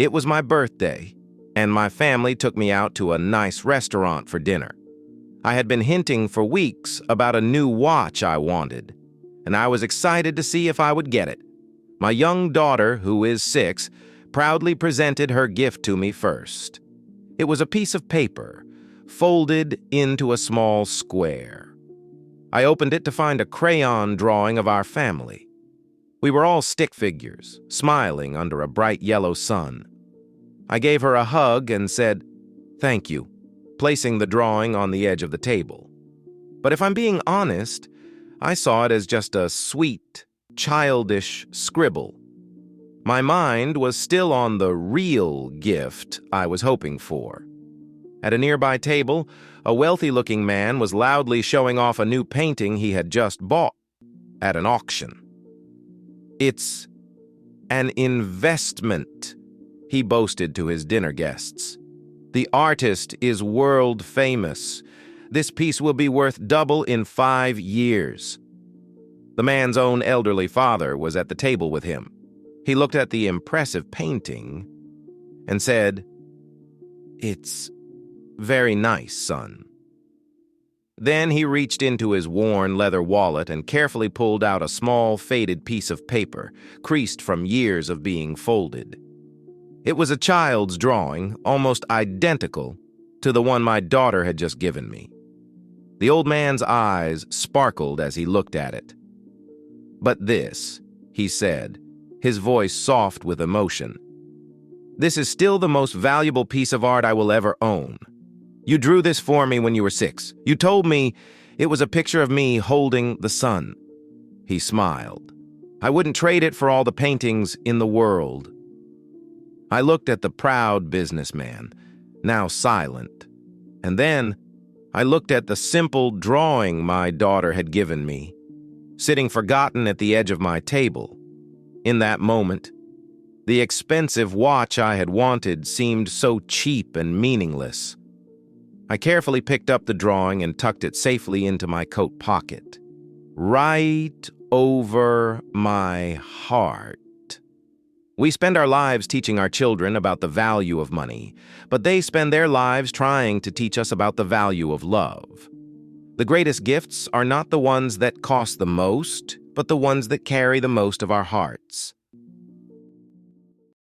It was my birthday, and my family took me out to a nice restaurant for dinner. I had been hinting for weeks about a new watch I wanted, and I was excited to see if I would get it. My young daughter, who is 6, proudly presented her gift to me first. It was a piece of paper, folded into a small square. I opened it to find a crayon drawing of our family. We were all stick figures, smiling under a bright yellow sun. I gave her a hug and said, "Thank you," placing the drawing on the edge of the table. But if I'm being honest, I saw it as just a sweet, childish scribble. My mind was still on the real gift I was hoping for. At a nearby table, a wealthy-looking man was loudly showing off a new painting he had just bought at an auction. "It's an investment," he boasted to his dinner guests. "The artist is world famous. This piece will be worth double in 5 years." The man's own elderly father was at the table with him. He looked at the impressive painting and said, "It's very nice, son." Then he reached into his worn leather wallet and carefully pulled out a small, faded piece of paper, creased from years of being folded. It was a child's drawing, almost identical to the one my daughter had just given me. The old man's eyes sparkled as he looked at it. "But this," he said, his voice soft with emotion, "this is still the most valuable piece of art I will ever own. You drew this for me when you were 6. You told me it was a picture of me holding the sun." He smiled. "I wouldn't trade it for all the paintings in the world." I looked at the proud businessman, now silent, and then I looked at the simple drawing my daughter had given me, sitting forgotten at the edge of my table. In that moment, the expensive watch I had wanted seemed so cheap and meaningless. I carefully picked up the drawing and tucked it safely into my coat pocket, right over my heart. We spend our lives teaching our children about the value of money, but they spend their lives trying to teach us about the value of love. The greatest gifts are not the ones that cost the most, but the ones that carry the most of our hearts.